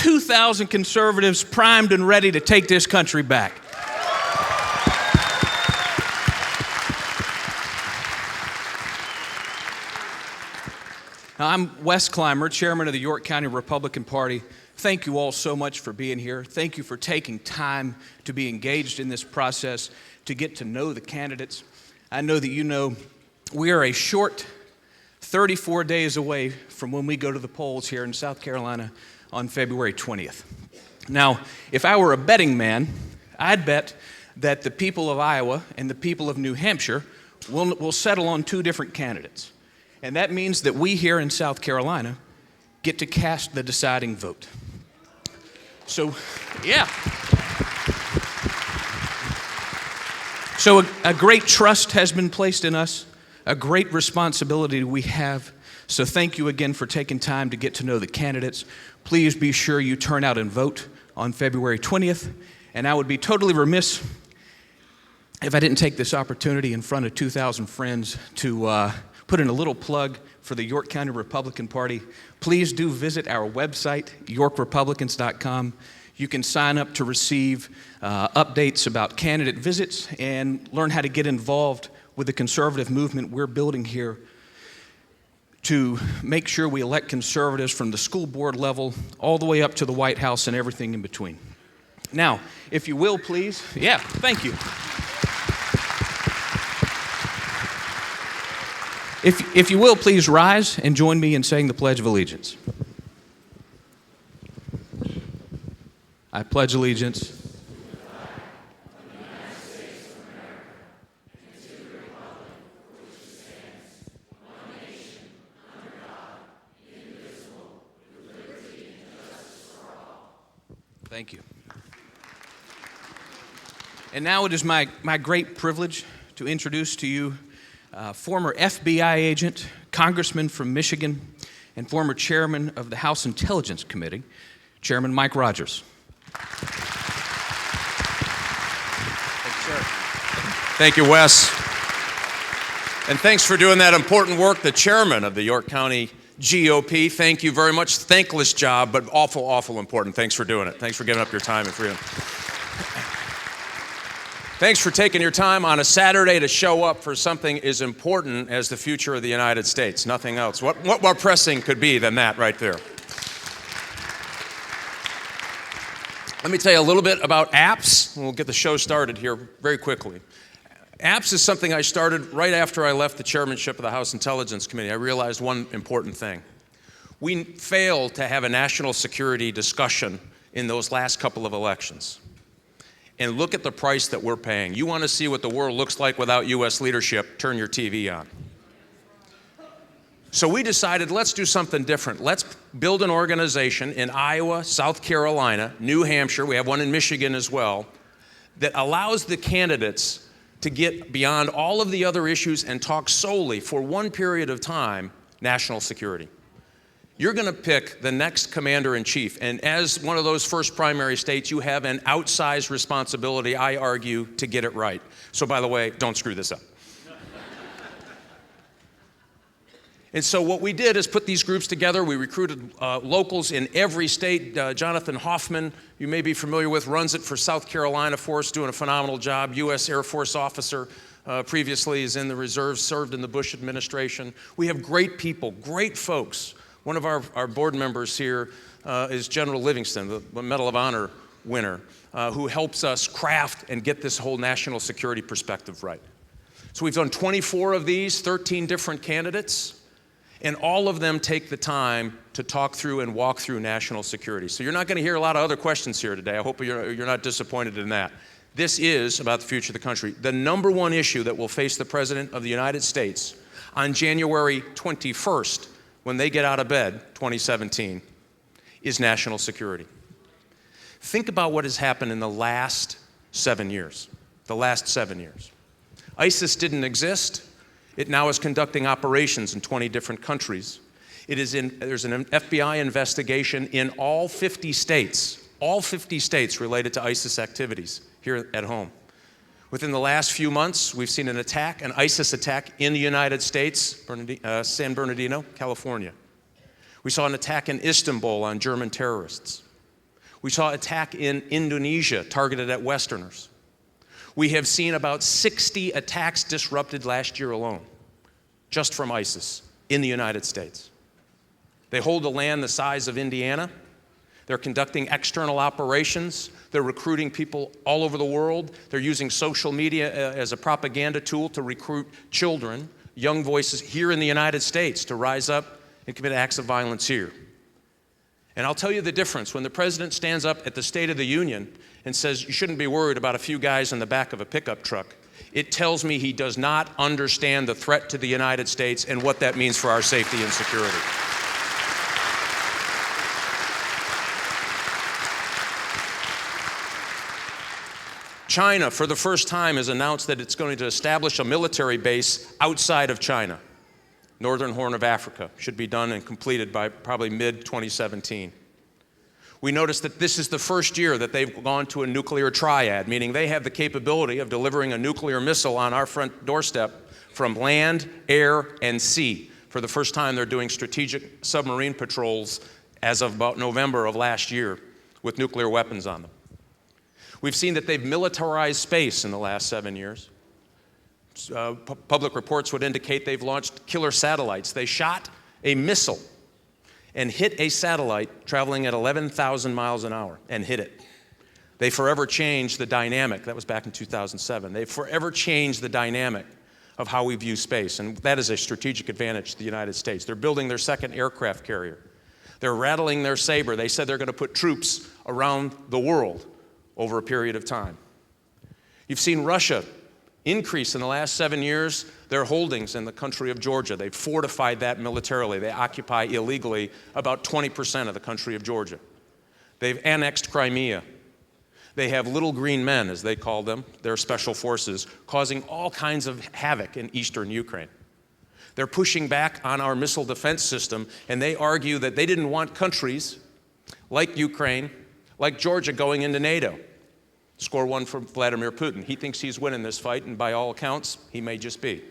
2,000 conservatives primed and ready to take this country back. Now, I'm Wes Clymer, chairman of the York County Republican Party. Thank you all so much for being here. Thank you for taking time to be engaged in this process, to get to know the candidates. I know that you know we are a short 34 days away from when we go to the polls here in South Carolina on February 20th. Now, if I were a betting man, I'd bet that the people of Iowa and the people of New Hampshire will settle on two different candidates. And that means that we here in South Carolina get to cast the deciding vote. So, yeah. So a great trust has been placed in us, a great responsibility we have. So thank you again for taking time to get to know the candidates. Please be sure you turn out and vote on February 20th. And I would be totally remiss if I didn't take this opportunity in front of 2,000 friends to put in a little plug for the York County Republican Party. Please do visit our website, yorkrepublicans.com. You can sign up to receive updates about candidate visits and learn how to get involved with the conservative movement we're building here to make sure we elect conservatives from the school board level all the way up to the White House and everything in between. Now, if you will, please. Yeah, thank you. If you will, please rise and join me in saying the Pledge of Allegiance. I pledge allegiance Thank you. And now it is my great privilege to introduce to you former FBI agent, congressman from Michigan, and former chairman of the House Intelligence Committee, Chairman Mike Rogers. Thank you, Wes. And thanks for doing that important work, the chairman of the York County GOP. Thank you very much. Thankless job, but awful, awful important. Thanks for doing it. Thanks for giving up your time and freedom. Thanks for taking your time on a Saturday to show up for something as important as the future of the United States. Nothing else. What more pressing could be than that right there? Let me tell you a little bit about apps, and we'll get the show started here very quickly. Apps is something I started right after I left the chairmanship of the House Intelligence Committee. I realized one important thing. We failed to have a national security discussion in those last couple of elections. And look at the price that we're paying. You want to see what the world looks like without U.S. leadership, turn your TV on. So we decided, let's do something different. Let's build an organization in Iowa, South Carolina, New Hampshire, we have one in Michigan as well, that allows the candidates to get beyond all of the other issues and talk solely, for one period of time, national security. You're going to pick the next commander-in-chief, and as one of those first primary states, you have an outsized responsibility, I argue, to get it right. So by the way, don't screw this up. And so what we did is put these groups together. We recruited locals in every state. Jonathan Hoffman, you may be familiar with, runs it for South Carolina for us, doing a phenomenal job. U.S. Air Force officer, previously is in the reserves, served in the Bush administration. We have great people, great folks. One of our board members here is General Livingston, the Medal of Honor winner, who helps us craft and get this whole national security perspective right. So we've done 24 of these, 13 different candidates. And all of them take the time to talk through and walk through national security. So you're not going to hear a lot of other questions here today. I hope you're not disappointed in that. This is about the future of the country. The number one issue that will face the President of the United States on January 21st, when they get out of bed, 2017, is national security. Think about what has happened in the last 7 years. The last 7 years. ISIS didn't exist. It now is conducting operations in 20 different countries. There's an FBI investigation in all 50 states related to ISIS activities here at home. Within the last few months, we've seen an ISIS attack in the United States, San Bernardino, California. We saw an attack in Istanbul on German terrorists. We saw attack in Indonesia targeted at Westerners. We have seen about 60 attacks disrupted last year alone, just from ISIS in the United States. They hold a land the size of Indiana. They're conducting external operations. They're recruiting people all over the world. They're using social media as a propaganda tool to recruit children, young voices here in the United States to rise up and commit acts of violence here. And I'll tell you the difference. When the president stands up at the State of the Union and says, you shouldn't be worried about a few guys in the back of a pickup truck, it tells me he does not understand the threat to the United States and what that means for our safety and security. China, for the first time, has announced that it's going to establish a military base outside of China. Northern Horn of Africa should be done and completed by probably mid-2017. We noticed that this is the first year that they've gone to a nuclear triad, meaning they have the capability of delivering a nuclear missile on our front doorstep from land, air, and sea. For the first time, they're doing strategic submarine patrols as of about November of last year with nuclear weapons on them. We've seen that they've militarized space in the last 7 years. Public reports would indicate they've launched killer satellites. They shot a missile and hit a satellite traveling at 11,000 miles an hour and hit it. They forever changed the dynamic. That was back in 2007. They forever changed the dynamic of how we view space, and that is a strategic advantage to the United States. They're building their second aircraft carrier. They're rattling their saber. They said they're going to put troops around the world over a period of time. You've seen Russia increase in the last 7 years their holdings in the country of Georgia. They've fortified that militarily. They occupy illegally about 20% of the country of Georgia. They've annexed Crimea. They have little green men, as they call them, their special forces, causing all kinds of havoc in eastern Ukraine. They're pushing back on our missile defense system, and they argue that they didn't want countries like Ukraine, like Georgia, going into NATO. Score one for Vladimir Putin. He thinks he's winning this fight, and by all accounts, he may just be.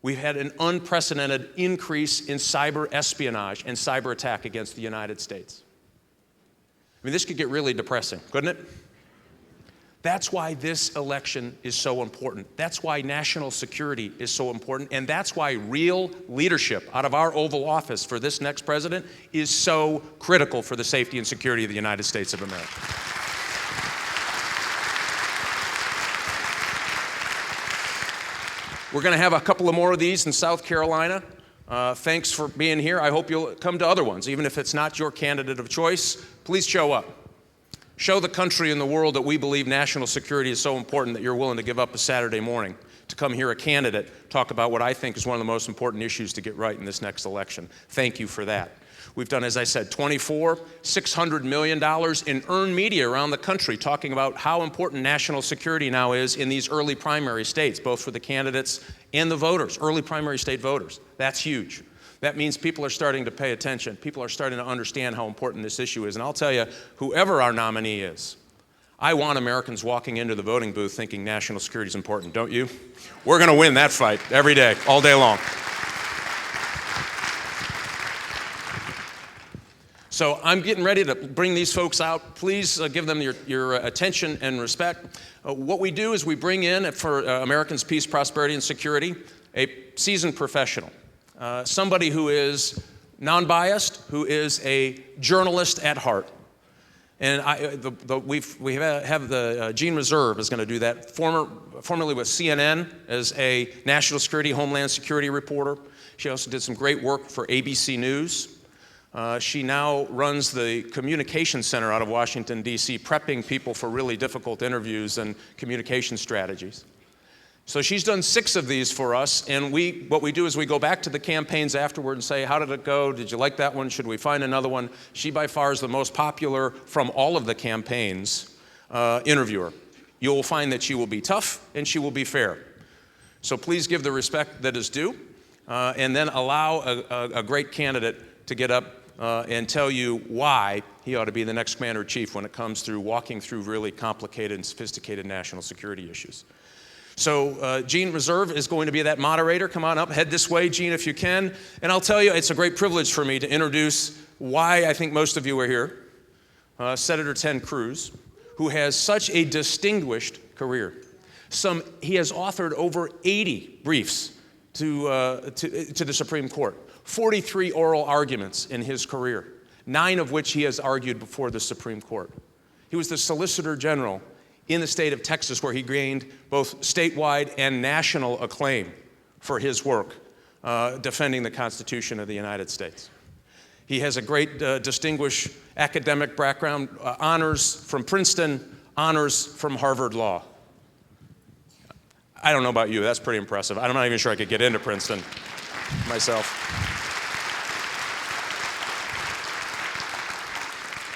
We've had an unprecedented increase in cyber espionage and cyber attack against the United States. I mean, this could get really depressing, couldn't it? That's why this election is so important. That's why national security is so important. And that's why real leadership out of our Oval Office for this next president is so critical for the safety and security of the United States of America. We're going to have a couple of more of these in South Carolina. Thanks for being here. I hope you'll come to other ones. Even if it's not your candidate of choice, please show up. Show the country and the world that we believe national security is so important that you're willing to give up a Saturday morning to come hear a candidate talk about what I think is one of the most important issues to get right in this next election. Thank you for that. We've done, as I said, $600 million in earned media around the country talking about how important national security now is in these early primary states, both for the candidates and the voters, early primary state voters. That's huge. That means people are starting to pay attention. People are starting to understand how important this issue is. And I'll tell you, whoever our nominee is, I want Americans walking into the voting booth thinking national security is important, don't you? We're going to win that fight every day, all day long. So I'm getting ready to bring these folks out. Please give them your attention and respect. What we do is we bring in, for Americans' peace, prosperity, and security, a seasoned professional. Somebody who is non-biased, who is a journalist at heart. And we have the Jean Reserve is going to do that, formerly with CNN as a national security, homeland security reporter. She also did some great work for ABC News. She now runs the communication center out of Washington, D.C., prepping people for really difficult interviews and communication strategies. So she's done 6 of these for us, and what we do is we go back to the campaigns afterward and say, how did it go? Did you like that one? Should we find another one? She by far is the most popular from all of the campaigns interviewer. You will find that she will be tough and she will be fair. So please give the respect that is due, and then allow a great candidate to get up and tell you why he ought to be the next commander-in-chief when it comes through walking through really complicated and sophisticated national security issues. So Jean Reserve is going to be that moderator. Come on up, head this way, Jean, if you can. And I'll tell you, it's a great privilege for me to introduce why I think most of you are here. Senator Ted Cruz, who has such a distinguished career. He has authored over 80 briefs to the Supreme Court, 43 oral arguments in his career, 9 of which he has argued before the Supreme Court. He was the Solicitor General in the state of Texas, where he gained both statewide and national acclaim for his work defending the Constitution of the United States. He has a great distinguished academic background, honors from Princeton, honors from Harvard Law. I don't know about you, that's pretty impressive. I'm not even sure I could get into Princeton myself.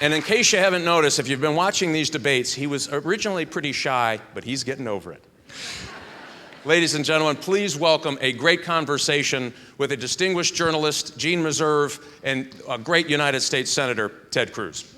And in case you haven't noticed, if you've been watching these debates, he was originally pretty shy, but he's getting over it. Ladies and gentlemen, please welcome a great conversation with a distinguished journalist, Gene Reserve, and a great United States Senator, Ted Cruz.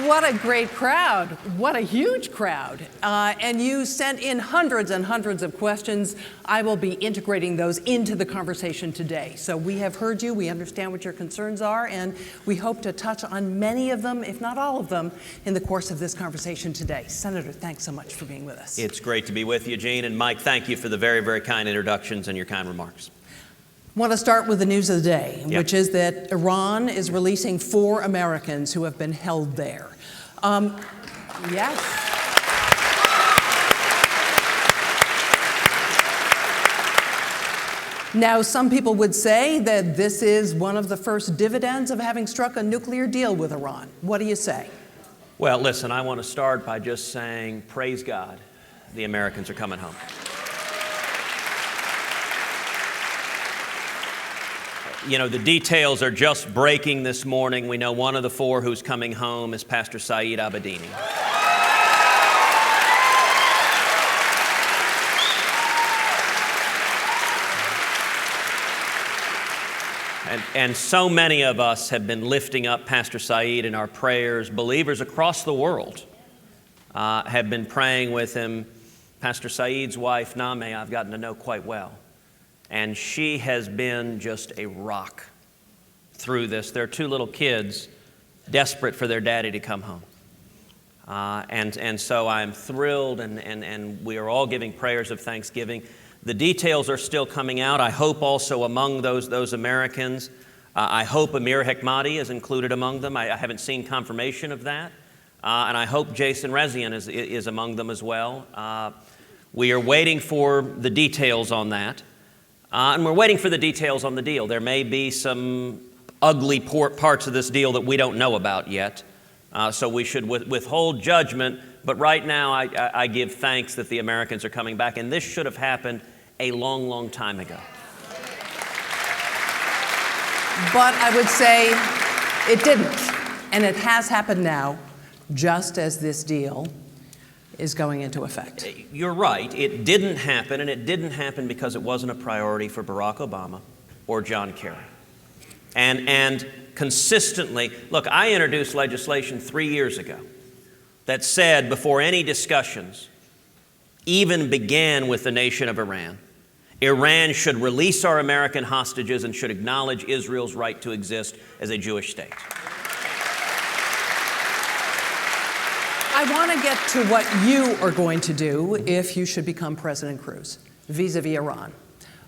What a great crowd. What a huge crowd. And you sent in hundreds and hundreds of questions. I will be integrating those into the conversation today. So we have heard you, we understand what your concerns are, and we hope to touch on many of them, if not all of them, in the course of this conversation today. Senator, thanks so much for being with us. It's great to be with you, Gene. And Mike, thank you for the very, very kind introductions and your kind remarks. I want to start with the news of the day, Yep. which is that Iran is releasing 4 Americans who have been held there. Yes. Now, some people would say that this is one of the first dividends of having struck a nuclear deal with Iran. What do you say? Well, listen, I want to start by just saying, praise God, the Americans are coming home. You know, the details are just breaking this morning. We know one of the 4 who's coming home is Pastor Saeed Abedini. And so many of us have been lifting up Pastor Saeed in our prayers. Believers across the world have been praying with him. Pastor Saeed's wife, Name, I've gotten to know quite well. And she has been just a rock through this. There are 2 little kids desperate for their daddy to come home. And so I'm thrilled, and we are all giving prayers of thanksgiving. The details are still coming out. I hope also among those Americans, I hope Amir Hekmati is included among them. I haven't seen confirmation of that. And I hope Jason Rezian is among them as well. We are waiting for the details on that. And we're waiting for the details on the deal. There may be some ugly parts of this deal that we don't know about yet. So we should withhold judgment. But right now, I give thanks that the Americans are coming back. And this should have happened a long, long time ago. But I would say it didn't. And it has happened now, just as this deal is going into effect. You're right. It didn't happen, and it didn't happen because it wasn't a priority for Barack Obama or John Kerry. And consistently, look, I introduced legislation 3 years ago that said before any discussions even began with the nation of Iran, Iran should release our American hostages and should acknowledge Israel's right to exist as a Jewish state. I want to get to what you are going to do if you should become President Cruz vis-a-vis Iran.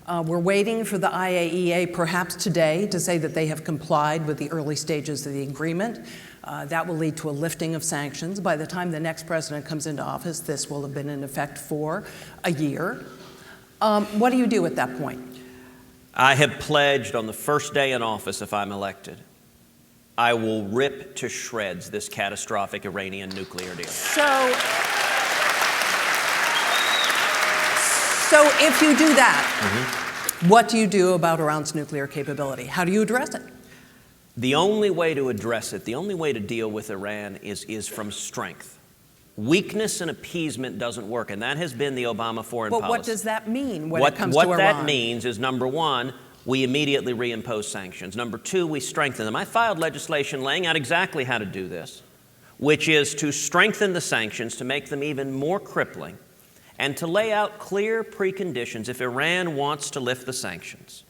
We're waiting for the IAEA perhaps today to say that they have complied with the early stages of the agreement. That will lead to a lifting of sanctions. By the time the next president comes into office, this will have been in effect for a year. What do you do at that point? I have pledged on the first day in office, if I'm elected, I will rip to shreds this catastrophic Iranian nuclear deal. So if you do that, what do you do about Iran's nuclear capability? How do you address it? The only way to address it, the only way to deal with Iran is from strength. Weakness and appeasement doesn't work, and that has been the Obama foreign policy. But what does that mean when it comes to Iran? What that means is, number one, we immediately reimpose sanctions. Number two, we strengthen them. I filed legislation laying out exactly how to do this, which is to strengthen the sanctions, to make them even more crippling, and to lay out clear preconditions. If Iran wants to lift the sanctions,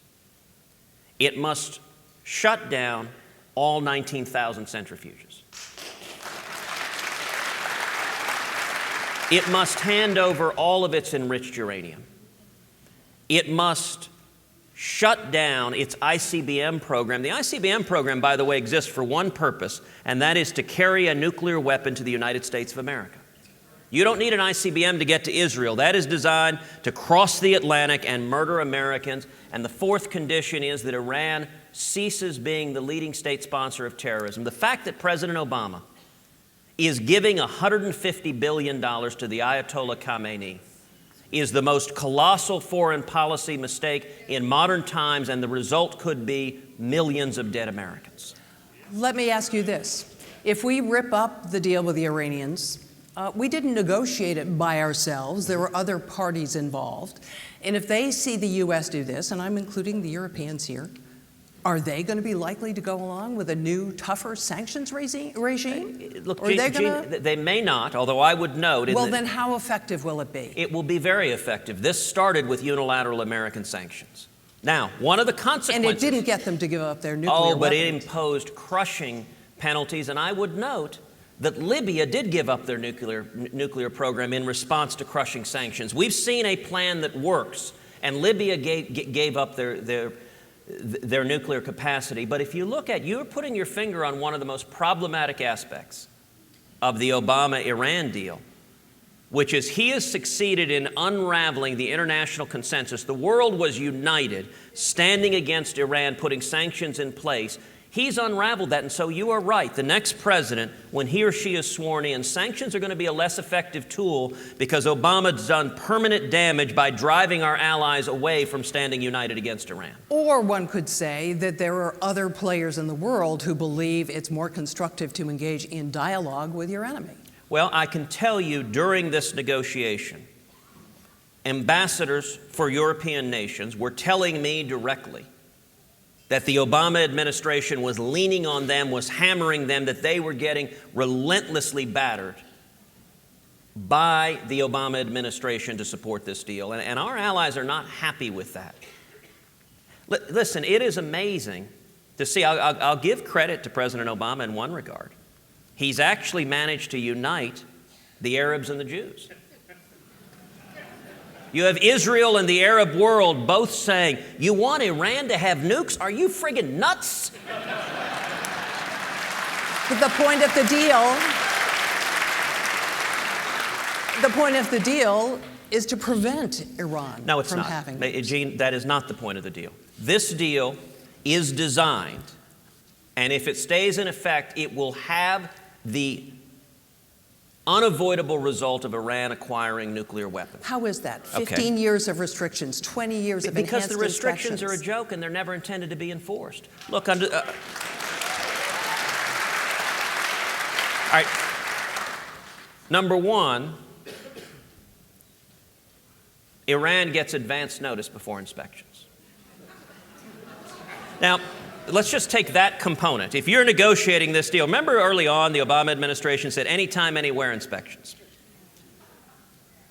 it must shut down all 19,000 centrifuges. It must hand over all of its enriched uranium. It must shut down its ICBM program. The ICBM program, by the way, exists for one purpose, and that is to carry a nuclear weapon to the United States of America. You don't need an ICBM to get to Israel. That is designed to cross the Atlantic and murder Americans. And the fourth condition is that Iran ceases being the leading state sponsor of terrorism. The fact that President Obama is giving $150 billion to the Ayatollah Khamenei is the most colossal foreign policy mistake in modern times, and the result could be millions of dead Americans. Let me ask you this. If we rip up the deal with the Iranians, we didn't negotiate it by ourselves. There were other parties involved. And if they see the U.S. do this, and I'm including the Europeans here, are they going to be likely to go along with a new, tougher sanctions regime? Look, Or Gene, they may not, although I would note... Well, then how effective will it be? It will be very effective. This started with unilateral American sanctions. Now, one of the consequences... And it didn't get them to give up their nuclear weapons. But it imposed crushing penalties, and I would note that Libya did give up their nuclear program in response to crushing sanctions. We've seen a plan that works, and Libya gave up their nuclear capacity. But if you look at, you're putting your finger on one of the most problematic aspects of the Obama-Iran deal, which is he has succeeded in unraveling the international consensus. The world was united, standing against Iran, putting sanctions in place. He's unraveled that, and so you are right. The next president, when he or she is sworn in, sanctions are going to be a less effective tool because Obama's done permanent damage by driving our allies away from standing united against Iran. Or one could say that there are other players in the world who believe it's more constructive to engage in dialogue with your enemy. Well, I can tell you during this negotiation, ambassadors for European nations were telling me directly that the Obama administration was leaning on them, was hammering them, that they were getting relentlessly battered by the Obama administration to support this deal. And our allies are not happy with that. Listen, it is amazing to see. I'll give credit to President Obama in one regard. He's actually managed to unite the Arabs and the Jews. You have Israel and the Arab world both saying, you want Iran to have nukes? Are you friggin' nuts? But the point of the deal is to prevent Iran No, it's from not. having Gene, that is not the point of the deal. This deal is designed, and if it stays in effect, it will have the unavoidable result of Iran acquiring nuclear weapons. How is that? 15 years of restrictions, 20 years of enhanced Because the restrictions are a inspections. joke and they're never intended to be enforced. Look, all right. Number one, Iran gets advance notice before inspections. Now, let's just take that component. If you're negotiating this deal, remember early on the Obama administration said anytime, anywhere inspections.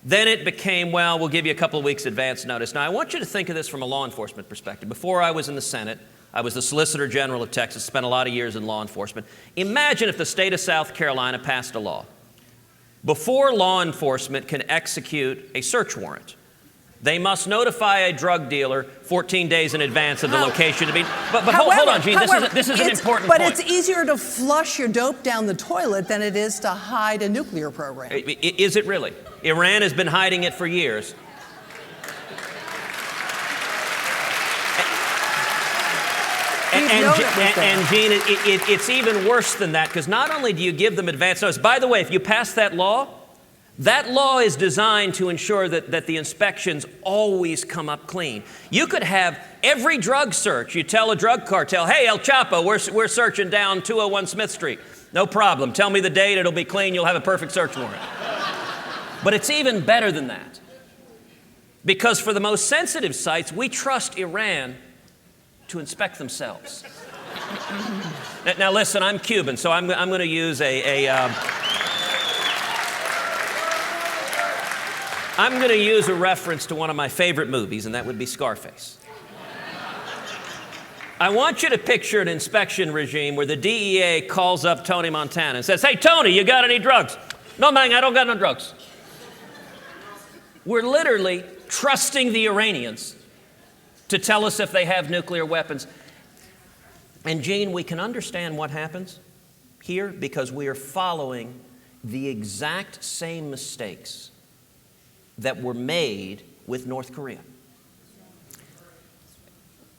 Then it became, well, we'll give you a couple of weeks advance notice. Now, I want you to think of this from a law enforcement perspective. Before I was in the Senate, I was the Solicitor General of Texas, spent a lot of years in law enforcement. Imagine if the state of South Carolina passed a law. Before law enforcement can execute a search warrant, they must notify a drug dealer 14 days in advance of the location to be. But hold on, Gene. This is an important point. But it's easier to flush your dope down the toilet than it is to hide a nuclear program. Is it really? Iran has been hiding it for years. And Gene, it's even worse than that, because not only do you give them advance notice, by the way, if you pass that law is designed to ensure that the inspections always come up clean. You could have every drug search. You tell a drug cartel, hey, El Chapo, we're searching down 201 Smith Street. No problem. Tell me the date, it'll be clean, you'll have a perfect search warrant. But it's even better than that. Because for the most sensitive sites, we trust Iran to inspect themselves. Now listen, I'm Cuban, so I'm going to use I'm going to use a reference to one of my favorite movies, and that would be Scarface. I want you to picture an inspection regime where the DEA calls up Tony Montana and says, "Hey, Tony, you got any drugs?" "No, man, I don't got no drugs." We're literally trusting the Iranians to tell us if they have nuclear weapons. And Gene, we can understand what happens here because we are following the exact same mistakes that were made with North Korea.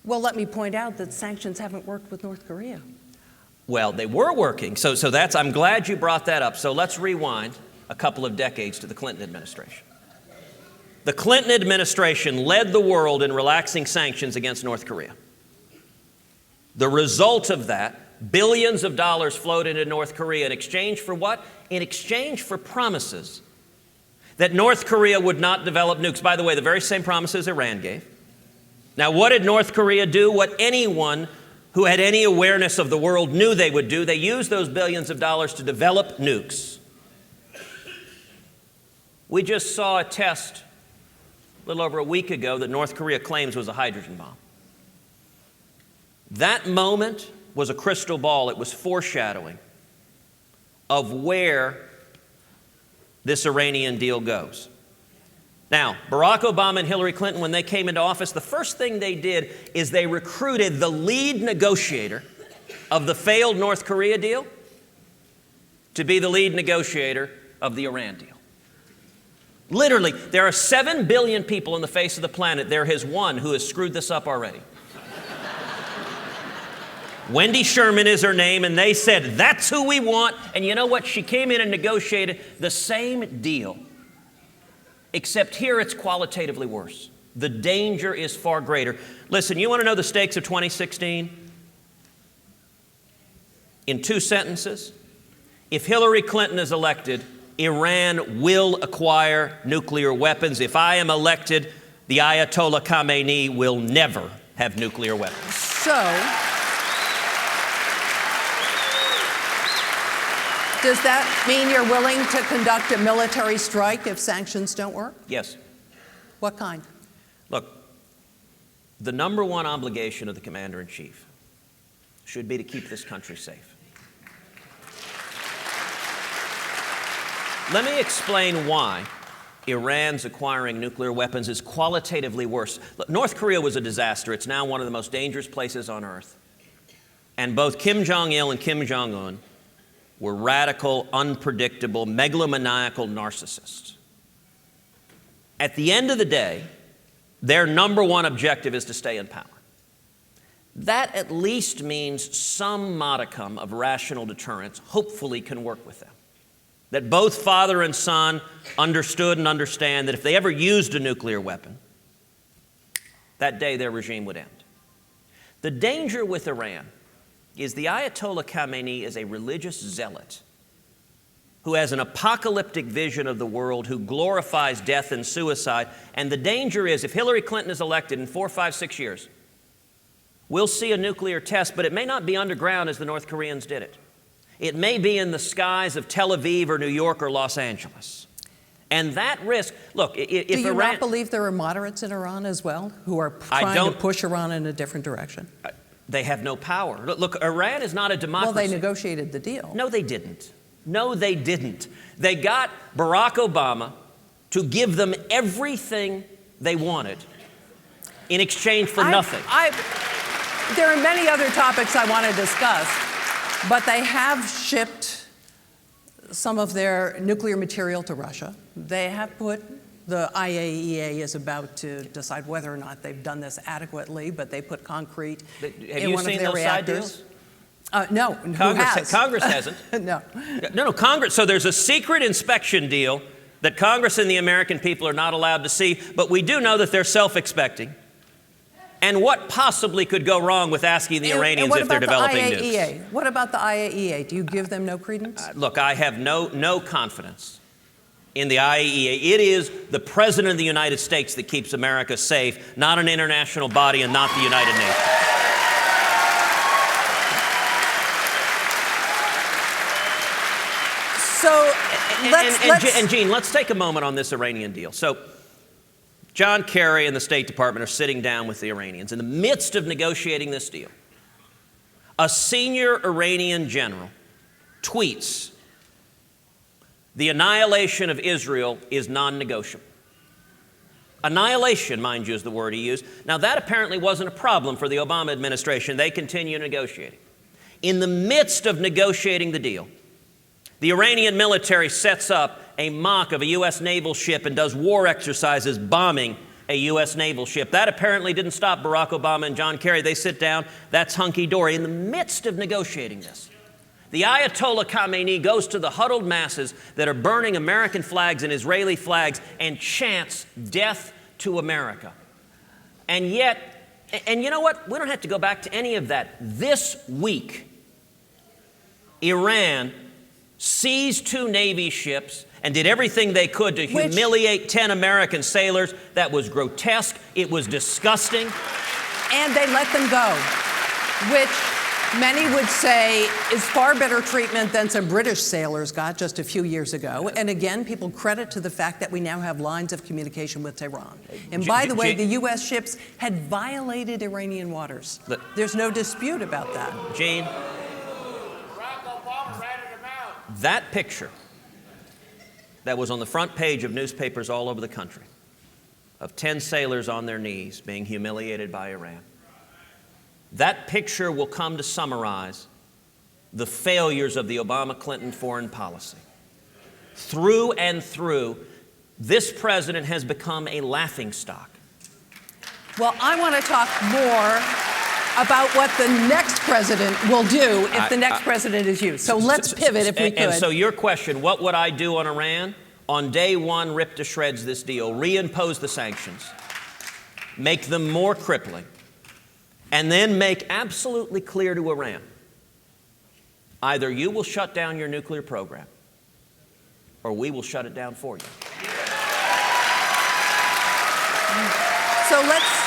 Well, let me point out that sanctions haven't worked with North Korea. Well, they were working. So that's, I'm glad you brought that up. So let's rewind a couple of decades to the Clinton administration. The Clinton administration led the world in relaxing sanctions against North Korea. The result of that, billions of dollars flowed into North Korea in exchange for what? In exchange for promises that North Korea would not develop nukes. By the way, the very same promises Iran gave. Now, what did North Korea do? What anyone who had any awareness of the world knew they would do. They used those billions of dollars to develop nukes. We just saw a test a little over a week ago that North Korea claims was a hydrogen bomb. That moment was a crystal ball. It was foreshadowing of where this Iranian deal goes. Now, Barack Obama and Hillary Clinton, when they came into office, the first thing they did is they recruited the lead negotiator of the failed North Korea deal to be the lead negotiator of the Iran deal. Literally, there are 7 billion people on the face of the planet. There is one who has screwed this up already. Wendy Sherman is her name, and they said, "That's who we want." And you know what? She came in and negotiated the same deal, except here it's qualitatively worse. The danger is far greater. Listen, you want to know the stakes of 2016? In 2 sentences, if Hillary Clinton is elected, Iran will acquire nuclear weapons. If I am elected, the Ayatollah Khamenei will never have nuclear weapons. So, does that mean you're willing to conduct a military strike if sanctions don't work? Yes. What kind? Look, the number one obligation of the commander-in-chief should be to keep this country safe. Let me explain why Iran's acquiring nuclear weapons is qualitatively worse. Look, North Korea was a disaster. It's now one of the most dangerous places on earth. And both Kim Jong-il and Kim Jong-un were radical, unpredictable, megalomaniacal narcissists. At the end of the day, their number one objective is to stay in power. That at least means some modicum of rational deterrence hopefully can work with them. That both father and son understood and understand that if they ever used a nuclear weapon, that day their regime would end. The danger with Iran is the Ayatollah Khamenei is a religious zealot who has an apocalyptic vision of the world, who glorifies death and suicide. And the danger is if Hillary Clinton is elected in 4, 5, 6 years, we'll see a nuclear test, but it may not be underground as the North Koreans did it. It may be in the skies of Tel Aviv or New York or Los Angeles. And that risk, look, if Do you Iran... not believe there are moderates in Iran as well who are trying to push Iran in a different direction? They have no power. Look, Iran is not a democracy. Well, they negotiated the deal. No, they didn't. No, they didn't. They got Barack Obama to give them everything they wanted in exchange for nothing. There are many other topics I want to discuss, but they have shipped some of their nuclear material to Russia. They have put, the IAEA is about to decide whether or not they've done this adequately, but they put concrete in one of their reactors. No, Congress hasn't. No, Congress. So there's a secret inspection deal that Congress and the American people are not allowed to see, but we do know that they're self-expecting. And what possibly could go wrong with asking the Iranians if they're developing nukes? What about the IAEA? Do you give them no credence? Look, I have no confidence in the IAEA. It is the President of the United States that keeps America safe, not an international body and not the United Nations. So And Gene, let's take a moment on this Iranian deal. So John Kerry and the State Department are sitting down with the Iranians. In the midst of negotiating this deal, a senior Iranian general tweets, "The annihilation of Israel is non-negotiable." Annihilation, mind you, is the word he used. Now, that apparently wasn't a problem for the Obama administration. They continue negotiating. In the midst of negotiating the deal, the Iranian military sets up a mock of a U.S. naval ship and does war exercises bombing a U.S. naval ship. That apparently didn't stop Barack Obama and John Kerry. They sit down. That's hunky-dory. In the midst of negotiating this, the Ayatollah Khamenei goes to the huddled masses that are burning American flags and Israeli flags and chants death to America. And yet, and you know what? We don't have to go back to any of that. This week, Iran seized 2 Navy ships and did everything they could to humiliate 10 American sailors. That was grotesque. It was disgusting. And they let them go, which many would say is far better treatment than some British sailors got just a few years ago. And again, people credit to the fact that we now have lines of communication with Tehran. And by the way, the U.S. ships had violated Iranian waters. There's no dispute about that. Gene, that picture that was on the front page of newspapers all over the country of 10 sailors on their knees being humiliated by Iran, that picture will come to summarize the failures of the Obama-Clinton foreign policy. Through and through, this president has become a laughingstock. Well, I want to talk more about what the next president will do if the next president is you. So let's pivot if we could. And so your question, what would I do on Iran? On day one, rip to shreds this deal, reimpose the sanctions, make them more crippling, and then make absolutely clear to Iran, either you will shut down your nuclear program or we will shut it down for you. So let's...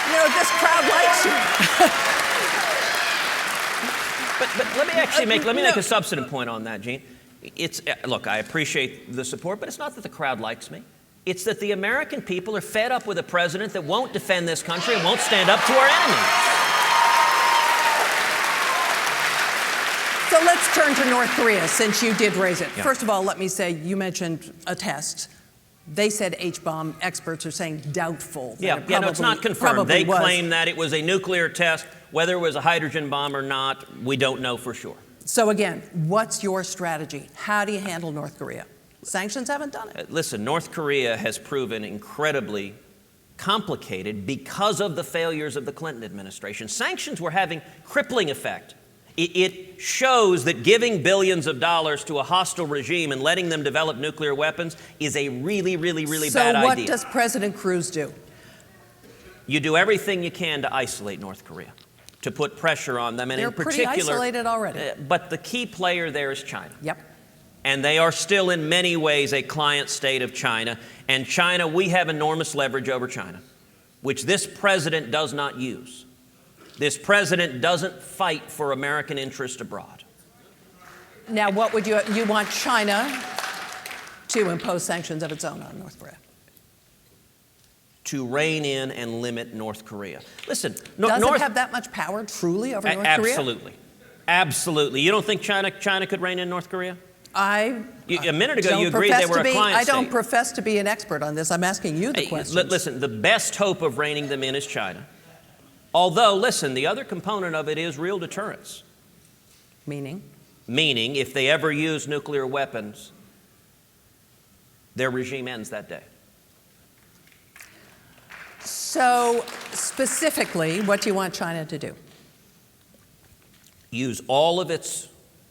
You know, this crowd likes you. But let me actually make a substantive point on that, Gene. Look, I appreciate the support, but it's not that the crowd likes me. It's that the American people are fed up with a president that won't defend this country and won't stand up to our enemies. So let's turn to North Korea, since you did raise it. Yeah. First of all, let me say, you mentioned a test. They said H-bomb. Experts are saying doubtful. No, it's not confirmed. They claim that it was a nuclear test. Whether it was a hydrogen bomb or not, we don't know for sure. So again, what's your strategy? How do you handle North Korea? Sanctions haven't done it. Listen, North Korea has proven incredibly complicated because of the failures of the Clinton administration. Sanctions were having crippling effect. It shows that giving billions of dollars to a hostile regime and letting them develop nuclear weapons is a really, really, really bad idea. So what does President Cruz do? You do everything you can to isolate North Korea, to put pressure on them. And They're in particular, pretty isolated already. But the key player there is China. Yep. And they are still in many ways a client state of China. And China, we have enormous leverage over China, which this president does not use. This president doesn't fight for American interest abroad. Now, what would you want China to impose sanctions of its own on North Korea? To rein in and limit North Korea. Listen, Does it have that much power truly over North Korea? Absolutely. Absolutely. You don't think China could rein in North Korea? A minute ago, you agreed they were a client I don't state. profess to be an expert on this. I'm asking you the question. Listen, the best hope of reining them in is China. Although, listen, the other component of it is real deterrence. Meaning? Meaning, if they ever use nuclear weapons, their regime ends that day. So, specifically, what do you want China to do? Use all of its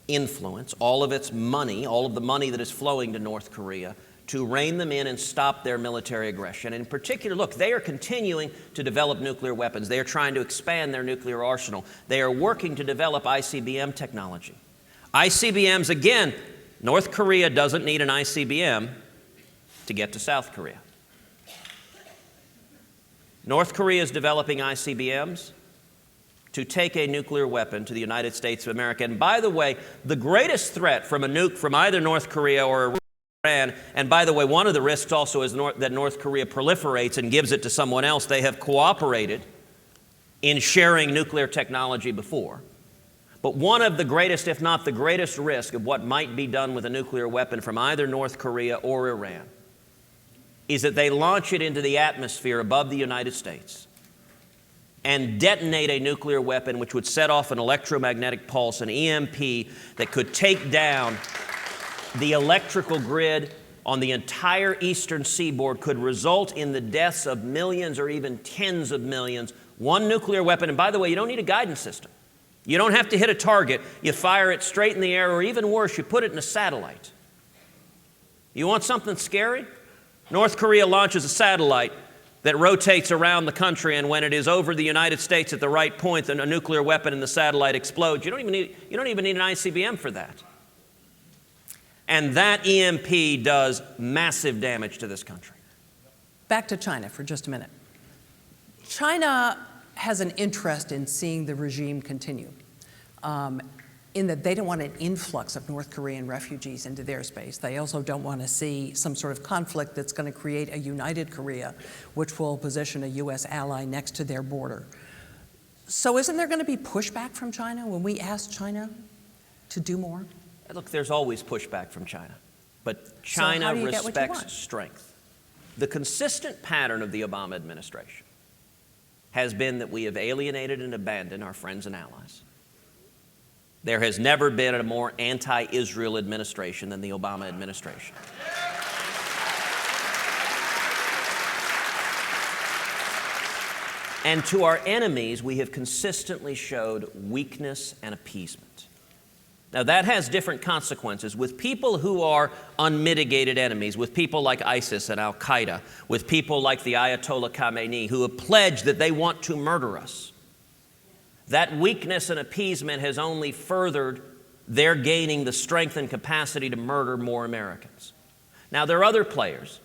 influence, all of its money, all of the money that is flowing to North Korea to rein them in and stop their military aggression. In particular, look, they are continuing to develop nuclear weapons. They are trying to expand their nuclear arsenal. They are working to develop ICBM technology. ICBMs, again, North Korea doesn't need an ICBM to get to South Korea. North Korea is developing ICBMs to take a nuclear weapon to the United States of America. And by the way, the greatest threat from a nuke from either North Korea or Iran, and by the way, one of the risks also is that North Korea proliferates and gives it to someone else. They have cooperated in sharing nuclear technology before. But one of the greatest, if not the greatest risk of what might be done with a nuclear weapon from either North Korea or Iran is that they launch it into the atmosphere above the United States and detonate a nuclear weapon which would set off an electromagnetic pulse, an EMP, that could take down the electrical grid on the entire eastern seaboard, could result in the deaths of millions or even tens of millions. One nuclear weapon, and by the way, you don't need a guidance system. You don't have to hit a target. You fire it straight in the air, or even worse, you put it in a satellite. You want something scary? North Korea launches a satellite that rotates around the country, and when it is over the United States at the right point, then a nuclear weapon in the satellite explodes. You don't even need an ICBM for that. And that EMP does massive damage to this country. Back to China for just a minute. China has an interest in seeing the regime continue, in that they don't want an influx of North Korean refugees into their space. They also don't want to see some sort of conflict that's going to create a united Korea, which will position a U.S. ally next to their border. So isn't there going to be pushback from China when we ask China to do more? Look, there's always pushback from China, but China respects strength. The consistent pattern of the Obama administration has been that we have alienated and abandoned our friends and allies. There has never been a more anti-Israel administration than the Obama administration. And to our enemies, we have consistently showed weakness and appeasement. Now, that has different consequences. With people who are unmitigated enemies, with people like ISIS and Al-Qaeda, with people like the Ayatollah Khamenei, who have pledged that they want to murder us, that weakness and appeasement has only furthered their gaining the strength and capacity to murder more Americans. Now, there are other players,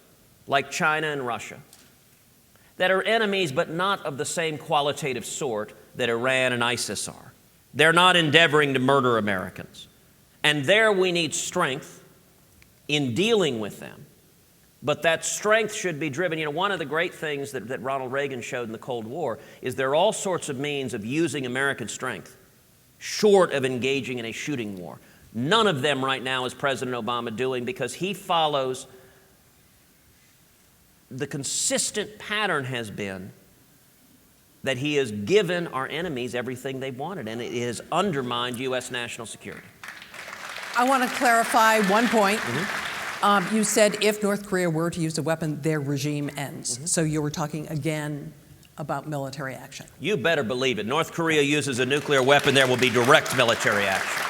like China and Russia, that are enemies but not of the same qualitative sort that Iran and ISIS are. They're not endeavoring to murder Americans. And there we need strength in dealing with them. But that strength should be driven. You know, one of the great things that Ronald Reagan showed in the Cold War is there are all sorts of means of using American strength short of engaging in a shooting war. None of them right now is President Obama doing, because he follows the consistent pattern has been that he has given our enemies everything they wanted, and it has undermined U.S. national security. I want to clarify one point. You said if North Korea were to use a weapon, their regime ends. So you were talking again about military action. You better believe it. North Korea uses a nuclear weapon, there will be direct military action.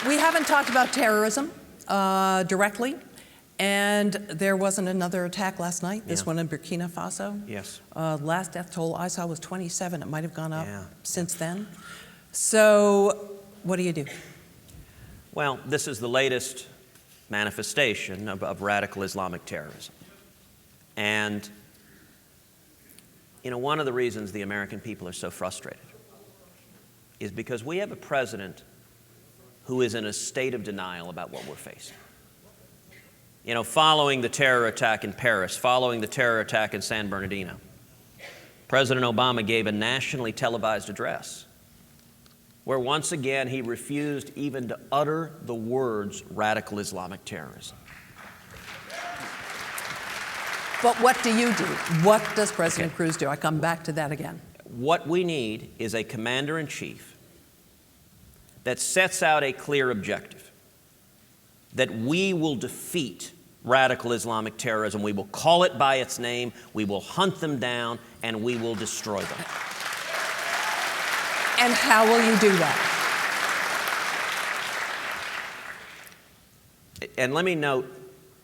We haven't talked about terrorism directly. And there wasn't another attack last night, this one in Burkina Faso. Yes. Last death toll I saw was 27. It might have gone up since then. So what do you do? Well, this is the latest manifestation of radical Islamic terrorism. And, you know, one of the reasons the American people are so frustrated is because we have a president who is in a state of denial about what we're facing. You know, following the terror attack in Paris, following the terror attack in San Bernardino, President Obama gave a nationally televised address where once again he refused even to utter the words radical Islamic terrorism. But what do you do? What does President Cruz do? I come back to that again. What we need is a commander-in-chief that sets out a clear objective, that we will defeat radical Islamic terrorism. We will call it by its name, we will hunt them down, and we will destroy them. And how will you do that? And let me note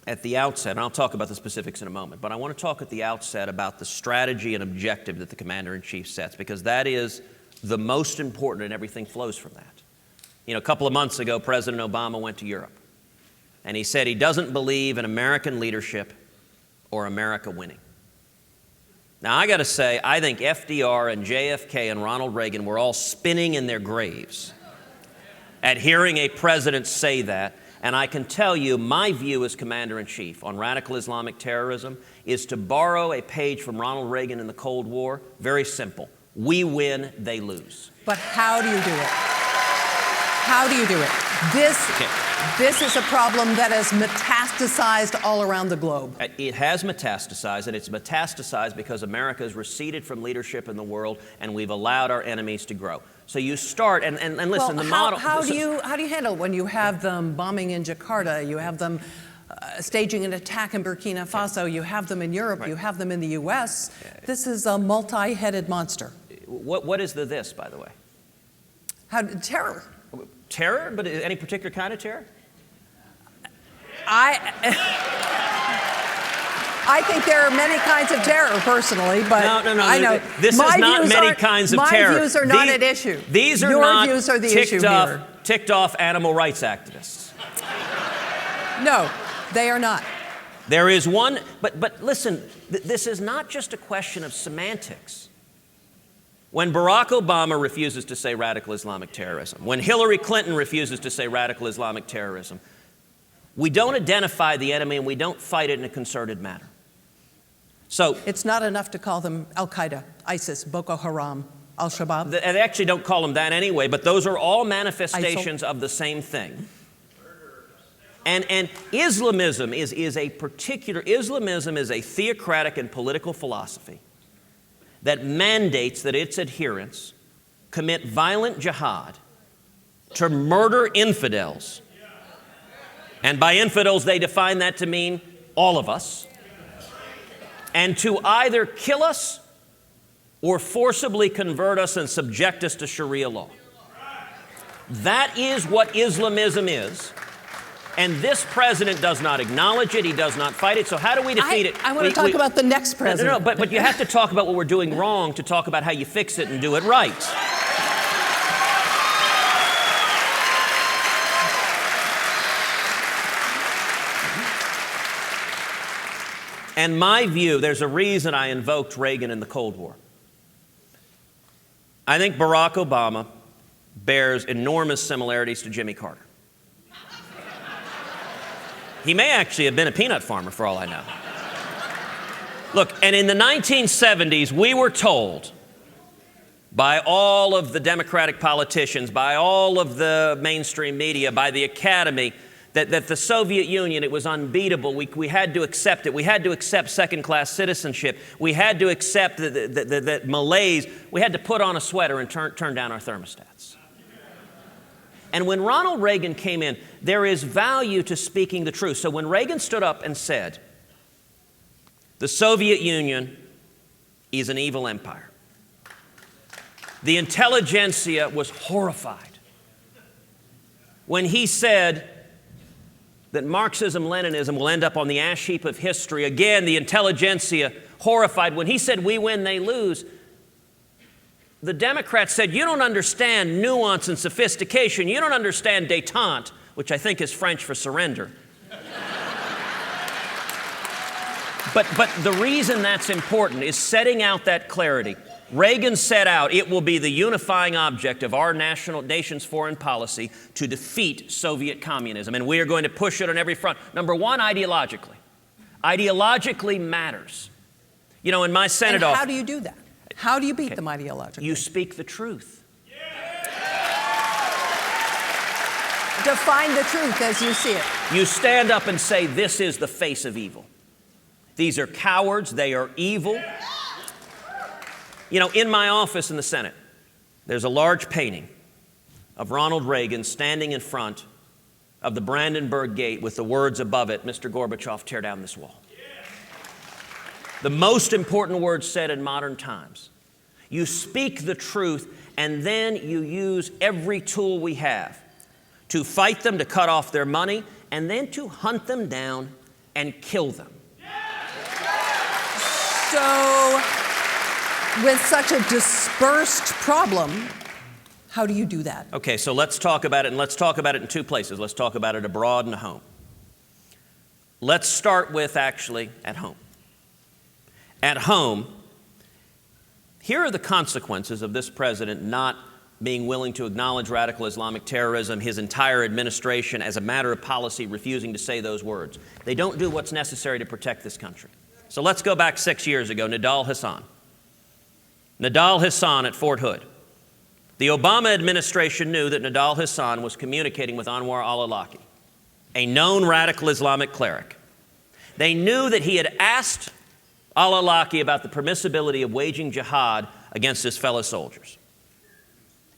at the outset, and I'll talk about the specifics in a moment, but I want to talk at the outset about the strategy and objective that the Commander-in-Chief sets, because that is the most important and everything flows from that. You know, a couple of months ago, President Obama went to Europe, and he said he doesn't believe in American leadership or America winning. Now, I got to say, I think FDR and JFK and Ronald Reagan were all spinning in their graves at hearing a president say that. And I can tell you, my view as Commander-in-Chief on radical Islamic terrorism is to borrow a page from Ronald Reagan in the Cold War. Very simple. We win, they lose. But how do you do it? How do you do it? This is a problem that has metastasized all around the globe. It has metastasized, and it's metastasized because America has receded from leadership in the world, and we've allowed our enemies to grow. So you start, and listen, the model... How do you handle when you have them bombing in Jakarta, you have them staging an attack in Burkina Faso, you have them in Europe, you have them in the U.S.? This is a multi-headed monster. What is the this, by the way? Terror. Terror? But any particular kind of terror? I think there are many kinds of terror, personally, but no. I know This is not many kinds of terror. My views are not at issue. These are Your not views are the issue here. ticked off animal rights activists. No, they are not. There is one, but listen, this is not just a question of semantics. When Barack Obama refuses to say radical Islamic terrorism, when Hillary Clinton refuses to say radical Islamic terrorism, we don't identify the enemy and we don't fight it in a concerted manner. So it's not enough to call them Al-Qaeda, ISIS, Boko Haram, Al-Shabaab. They actually don't call them that anyway, but those are all manifestations of the same thing. And Islamism is a theocratic and political philosophy that mandates that its adherents commit violent jihad to murder infidels. And by infidels, they define that to mean all of us. And to either kill us or forcibly convert us and subject us to Sharia law. That is what Islamism is. And this president does not acknowledge it. He does not fight it. So how do we defeat it? I want to talk about the next president. No, but you have to talk about what we're doing wrong to talk about how you fix it and do it right. And my view, there's a reason I invoked Reagan in the Cold War. I think Barack Obama bears enormous similarities to Jimmy Carter. He may actually have been a peanut farmer for all I know. Look, and in the 1970s, we were told by all of the Democratic politicians, by all of the mainstream media, by the Academy, that the Soviet Union, it was unbeatable. We had to accept it. We had to accept second-class citizenship. We had to accept that malaise. We had to put on a sweater and turn down our thermostats. And when Ronald Reagan came in, there is value to speaking the truth. So when Reagan stood up and said, the Soviet Union is an evil empire, the intelligentsia was horrified. When he said that Marxism-Leninism will end up on the ash heap of history, again, the intelligentsia horrified. When he said, we win, they lose, the Democrats said, you don't understand nuance and sophistication. You don't understand détente, which I think is French for surrender. But the reason that's important is setting out that clarity. Reagan set out, it will be the unifying object of our nation's foreign policy to defeat Soviet communism, and we are going to push it on every front. Number one, ideologically. Ideologically matters. You know, in my Senate office... How do you do that? How do you beat them ideologically? You speak the truth. Define the truth as you see it. You stand up and say, this is the face of evil. These are cowards. They are evil. You know, in my office in the Senate, there's a large painting of Ronald Reagan standing in front of the Brandenburg Gate with the words above it, Mr. Gorbachev, tear down this wall. The most important words said in modern times. You speak the truth, and then you use every tool we have to fight them, to cut off their money, and then to hunt them down and kill them. So, with such a dispersed problem, how do you do that? Okay, so let's talk about it, and let's talk about it in two places. Let's talk about it abroad and at home. Let's start with actually at home. At home, here are the consequences of this president not being willing to acknowledge radical Islamic terrorism, his entire administration as a matter of policy refusing to say those words. They don't do what's necessary to protect this country. So let's go back 6 years ago, Nidal Hasan. Nidal Hasan at Fort Hood. The Obama administration knew that Nidal Hasan was communicating with Anwar al-Awlaki, a known radical Islamic cleric. They knew that he had asked al-Awlaki about the permissibility of waging jihad against his fellow soldiers.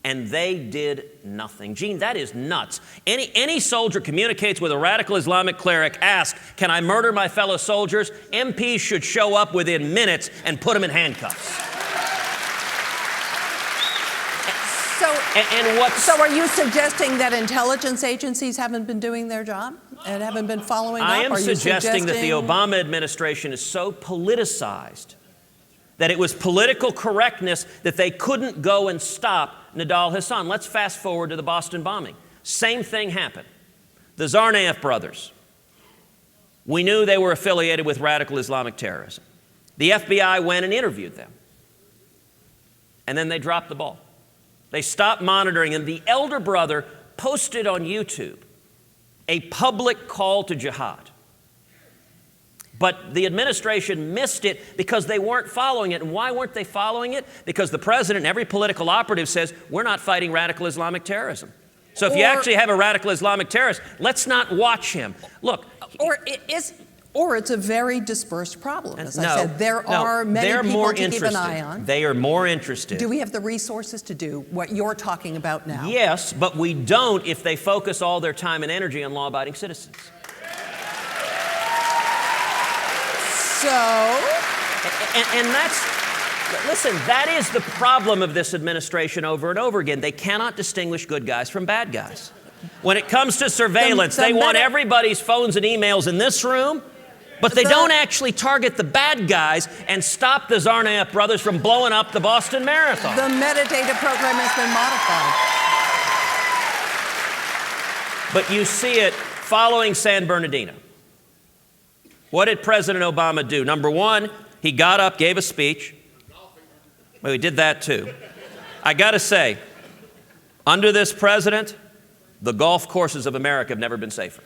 And they did nothing. Gene, that is nuts. Any soldier communicates with a radical Islamic cleric, asks, can I murder my fellow soldiers? MPs should show up within minutes and put them in handcuffs. So are you suggesting that intelligence agencies haven't been doing their job and haven't been following up? I am suggesting that the Obama administration is so politicized that it was political correctness that they couldn't go and stop Nidal Hasan. Let's fast forward to the Boston bombing. Same thing happened. The Tsarnaev brothers. We knew they were affiliated with radical Islamic terrorism. The FBI went and interviewed them. And then they dropped the ball. They stopped monitoring, and the elder brother posted on YouTube a public call to jihad. But the administration missed it because they weren't following it. And why weren't they following it? Because the president and every political operative says, we're not fighting radical Islamic terrorism. So if you actually have a radical Islamic terrorist, let's not watch him. Look. Or it's a very dispersed problem. As I said, there are many people to keep an eye on. They are more interested. Do we have the resources to do what you're talking about now? Yes, but we don't if they focus all their time and energy on law-abiding citizens. So? And listen, that is the problem of this administration over and over again. They cannot distinguish good guys from bad guys. When it comes to surveillance, they want everybody's phones and emails in this room, but they don't actually target the bad guys and stop the Tsarnaev brothers from blowing up the Boston Marathon. The metadata program has been modified. But you see it following San Bernardino. What did President Obama do? Number one, he got up, gave a speech. Well, he did that too. I got to say, under this president, the golf courses of America have never been safer.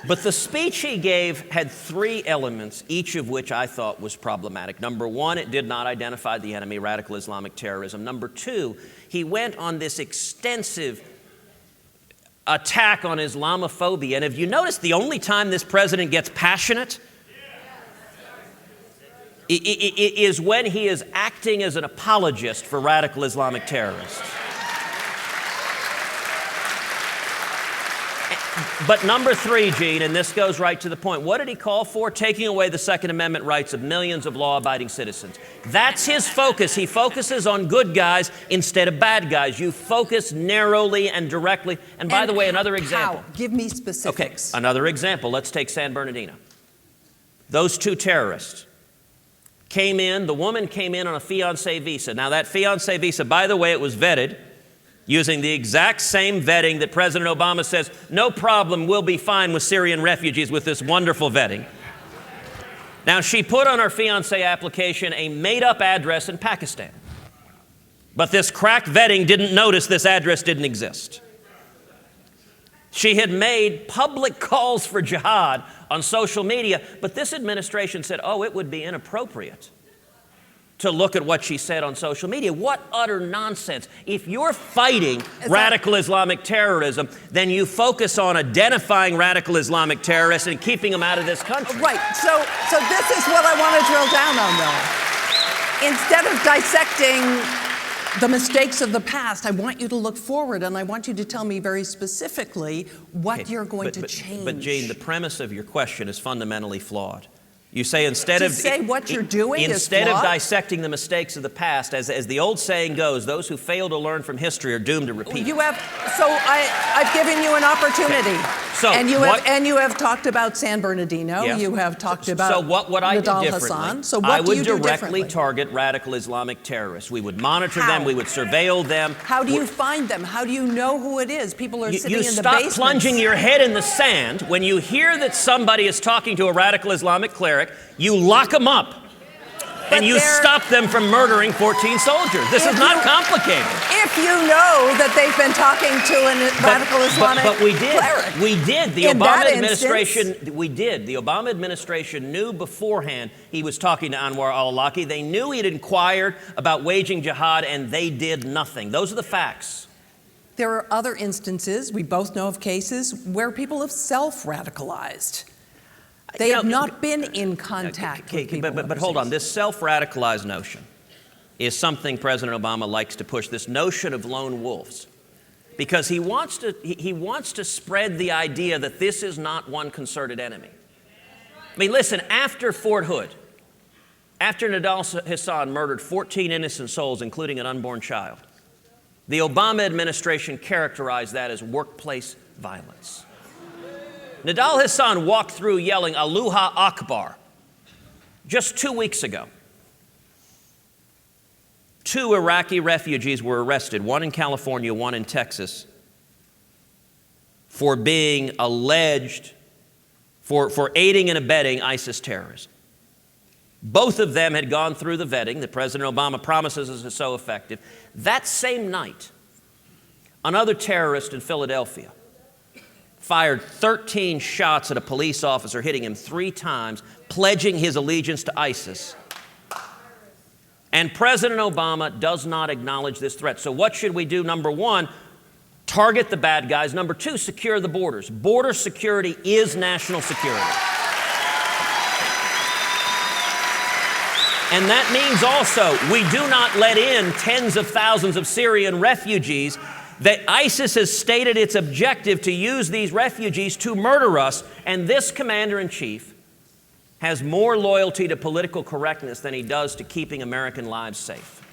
But the speech he gave had three elements, each of which I thought was problematic. Number one, it did not identify the enemy, radical Islamic terrorism. Number two, he went on this extensive attack on Islamophobia. And have you noticed the only time this president gets passionate is when he is acting as an apologist for radical Islamic terrorists. But number three, Gene, and this goes right to the point, what did he call for? Taking away the Second Amendment rights of millions of law-abiding citizens. That's his focus. He focuses on good guys instead of bad guys. You focus narrowly and directly. And by the way, another example. How? Give me specifics. Okay, another example. Let's take San Bernardino. Those two terrorists came in, the woman came in on a fiancé visa. Now that fiancé visa, by the way, it was vetted using the exact same vetting that President Obama says, no problem, we'll be fine with Syrian refugees with this wonderful vetting. Now, she put on her fiancé application a made-up address in Pakistan. But this crack vetting didn't notice this address didn't exist. She had made public calls for jihad on social media, but this administration said, oh, it would be inappropriate to look at what she said on social media. What utter nonsense. If you're fighting radical Islamic terrorism, then you focus on identifying radical Islamic terrorists and keeping them out of this country. Right. So this is what I want to drill down on, though. Instead of dissecting the mistakes of the past, I want you to look forward, and I want you to tell me very specifically what you're going to change. But Gene, the premise of your question is fundamentally flawed. You say instead To of say what you're doing is instead of flawed? dissecting the mistakes of the past, as the old saying goes, those who fail to learn from history are doomed to repeat. I've given you an opportunity. So and you have talked about San Bernardino. Yes. You have talked about So what I do Nidal differently, Hassan. So what I do would you do directly differently? target radical Islamic terrorists. We would monitor How? them. We would surveil them. How do you find them? How do you know who it is? People are sitting You in the stop basements. plunging your head in the sand. When you hear that somebody is talking to a radical Islamic cleric, you lock them up. And you stop them from murdering 14 soldiers. This is not complicated. If you know that they've been talking to a radical Islamic but we did. cleric. We did. The In Obama that administration. instance, We did. The Obama administration knew beforehand he was talking to Anwar al-Awlaki. They knew he'd inquired about waging jihad, and they did nothing. Those are the facts. there are other instances, we both know of cases, where people have self-radicalized. They have not been in contact with people. But hold on. This self-radicalized notion is something President Obama likes to push, this notion of lone wolves. Because he wants to spread the idea that this is not one concerted enemy. I mean, listen, after Fort Hood, after Nidal Hassan murdered 14 innocent souls, including an unborn child, the Obama administration characterized that as workplace violence. Nidal Hassan walked through yelling Allahu Akbar just 2 weeks ago. 2 Iraqi refugees were arrested, one in California, one in Texas, for being alleged, for aiding and abetting ISIS terrorism. Both of them had gone through the vetting that President Obama promises is so effective. That same night, another terrorist in Philadelphia fired 13 shots at a police officer, hitting him 3 times, pledging his allegiance to ISIS. And President Obama does not acknowledge this threat. So what should we do? Number 1, target the bad guys. Number 2, secure the borders. Border security is national security. And that means also we do not let in tens of thousands of Syrian refugees. That ISIS has stated its objective to use these refugees to murder us, and this commander-in-chief has more loyalty to political correctness than he does to keeping American lives safe.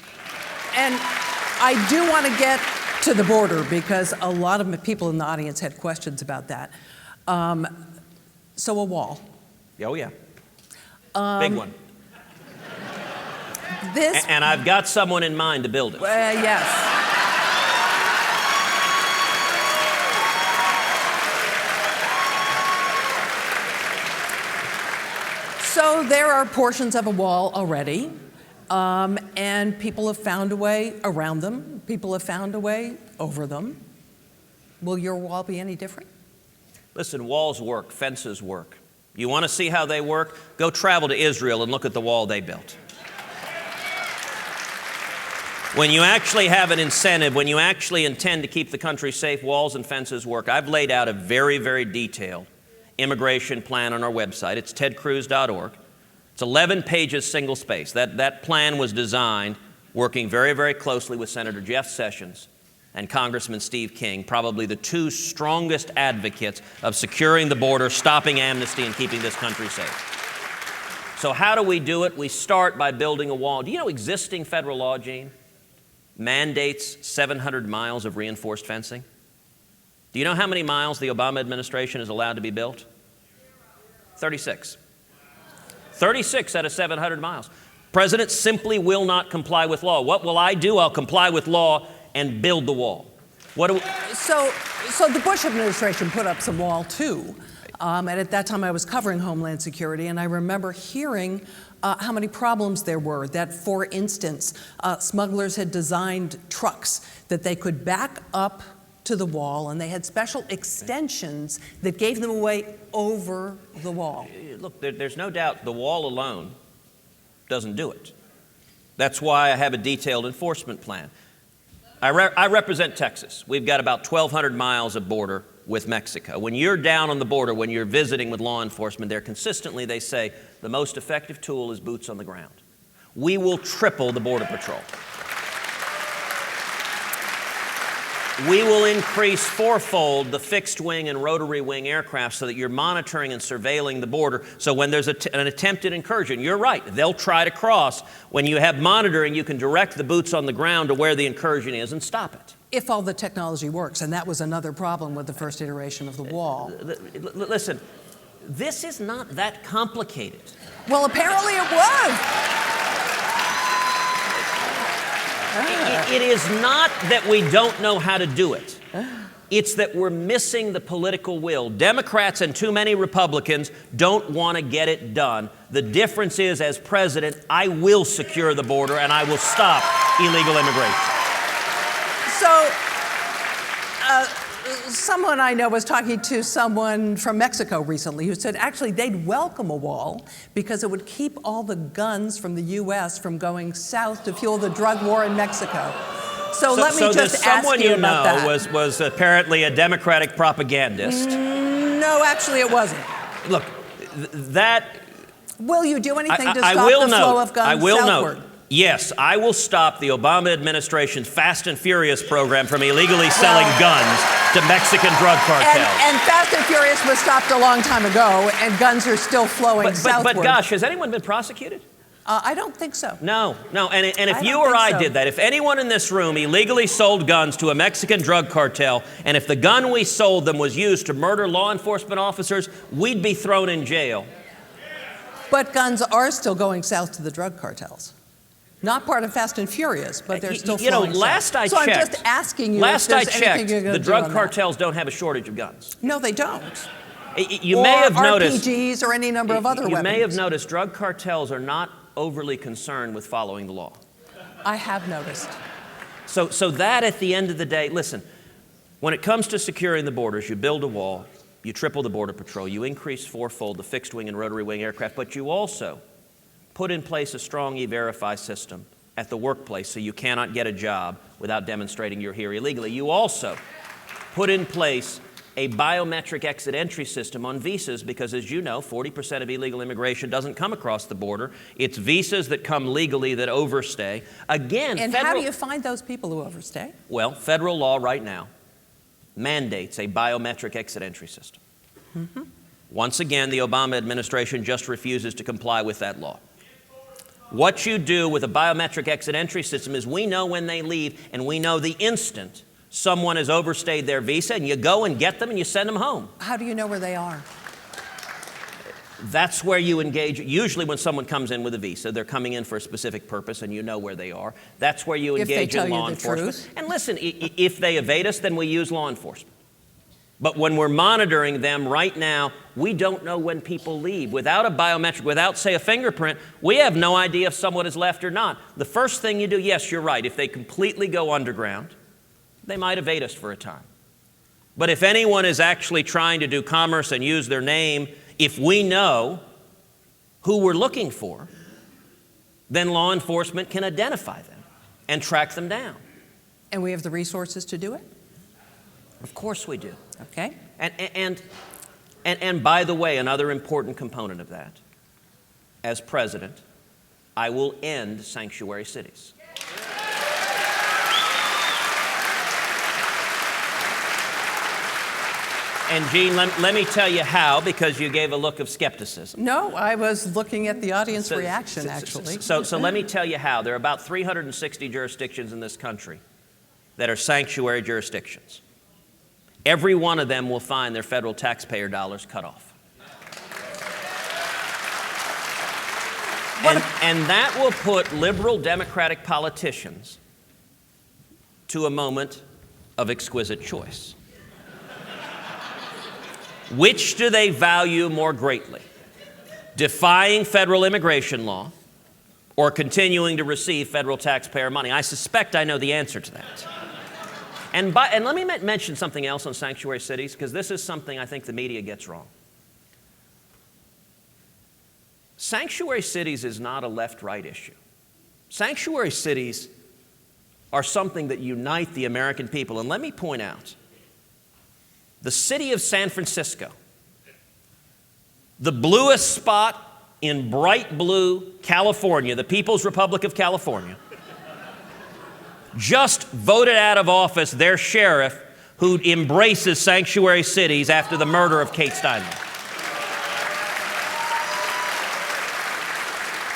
And I do want to get to the border because a lot of people in the audience had questions about that. So a wall. Oh, yeah. Big one. This, And I've got someone in mind to build it. yes. So there are portions of a wall already, and people have found a way around them. People have found a way over them. Will your wall be any different? Listen, walls work, fences work. You want to see how they work? Go travel to Israel and look at the wall they built. When you actually have an incentive, when you actually intend to keep the country safe, walls and fences work. I've laid out a very, very detailed immigration plan on our website. It's tedcruz.org. It's 11 pages, single space. That plan was designed working very, very closely with Senator Jeff Sessions and Congressman Steve King, probably the 2 strongest advocates of securing the border, stopping amnesty, and keeping this country safe. So how do we do it? We start by building a wall. Do you know existing federal law, Gene, mandates 700 miles of reinforced fencing? Do you know how many miles the Obama administration is allowed to be built? 36. 36 out of 700 miles. President simply will not comply with law. What will I do? I'll comply with law and build the wall. So the Bush administration put up some wall too. And at that time I was covering Homeland Security, and I remember hearing how many problems there were. That, for instance, smugglers had designed trucks that they could back up to the wall, and they had special extensions that gave them a way over the wall. Look, there's no doubt the wall alone doesn't do it. That's why I have a detailed enforcement plan. I represent Texas. We've got about 1,200 miles of border with Mexico. When you're down on the border, when you're visiting with law enforcement, they say the most effective tool is boots on the ground. We will triple the Border Patrol. We will increase fourfold the fixed wing and rotary wing aircraft so that you're monitoring and surveilling the border. So when there's an attempted incursion, you're right, they'll try to cross. When you have monitoring, you can direct the boots on the ground to where the incursion is and stop it. If all the technology works, and that was another problem with the first iteration of the wall. Listen, this is not that complicated. Well, apparently it was. It is not that we don't know how to do it. It's that we're missing the political will. Democrats and too many Republicans don't want to get it done. The difference is, as president, I will secure the border and I will stop illegal immigration. So, someone I know was talking to someone from Mexico recently who said actually they'd welcome a wall because it would keep all the guns from the U.S. from going south to fuel the drug war in Mexico. So let me just ask you about that. Someone you know was apparently a Democratic propagandist. No, actually it wasn't. Look, that... Will you do anything to I stop will the flow of guns I will southward? note. Yes, I will stop the Obama administration's Fast and Furious program from illegally selling guns to Mexican drug cartels. And Fast and Furious was stopped a long time ago, and guns are still flowing southward. But gosh, has anyone been prosecuted? I don't think so. No. And if you or I did that, if anyone in this room illegally sold guns to a Mexican drug cartel, and if the gun we sold them was used to murder law enforcement officers, we'd be thrown in jail. But guns are still going south to the drug cartels. Not part of Fast and Furious, but they're still flowing last south. I so checked. I'm just asking you last if there's I anything checked, you're going to the do on drug cartels don't have a shortage of guns. that. No, they don't. You may have noticed RPGs or any number of other weapons. You may have noticed drug cartels are not overly concerned with following the law. I have noticed. So that at the end of the day, listen, when it comes to securing the borders, you build a wall, you triple the Border Patrol, you increase fourfold the fixed wing and rotary wing aircraft, but you also put in place a strong E-Verify system at the workplace so you cannot get a job without demonstrating you're here illegally. You also put in place a biometric exit-entry system on visas because, as you know, 40% of illegal immigration doesn't come across the border. It's visas that come legally that overstay. Again, and how do you find those people who overstay? Well, federal law right now mandates a biometric exit-entry system. Mm-hmm. Once again, the Obama administration just refuses to comply with that law. What you do with a biometric exit-entry system is we know when they leave, and we know the instant someone has overstayed their visa, and you go and get them and you send them home. How do you know where they are? That's where you engage. Usually when someone comes in with a visa, they're coming in for a specific purpose and you know where they are. That's where you engage in law enforcement. Truth. And listen, if they evade us, then we use law enforcement. But when we're monitoring them right now, we don't know when people leave. Without a biometric, without, say, a fingerprint, we have no idea if someone has left or not. The first thing you do, yes, you're right, if they completely go underground, they might evade us for a time. But if anyone is actually trying to do commerce and use their name, if we know who we're looking for, then law enforcement can identify them and track them down. And we have the resources to do it? Of course we do. Okay. And by the way, another important component of that, as president, I will end sanctuary cities. And Gene, let me tell you how, because you gave a look of skepticism. No, I was looking at the audience reaction, actually. So let me tell you how. There are about 360 jurisdictions in this country that are sanctuary jurisdictions. Every one of them will find their federal taxpayer dollars cut off. And that will put liberal Democratic politicians to a moment of exquisite choice. Which do they value more greatly? Defying federal immigration law or continuing to receive federal taxpayer money? I suspect I know the answer to that. And let me mention something else on sanctuary cities, because this is something I think the media gets wrong. Sanctuary cities is not a left-right issue. Sanctuary cities are something that unite the American people. And let me point out, the city of San Francisco, the bluest spot in bright blue California, the People's Republic of California, just voted out of office their sheriff who embraces sanctuary cities after the murder of Kate Steinle.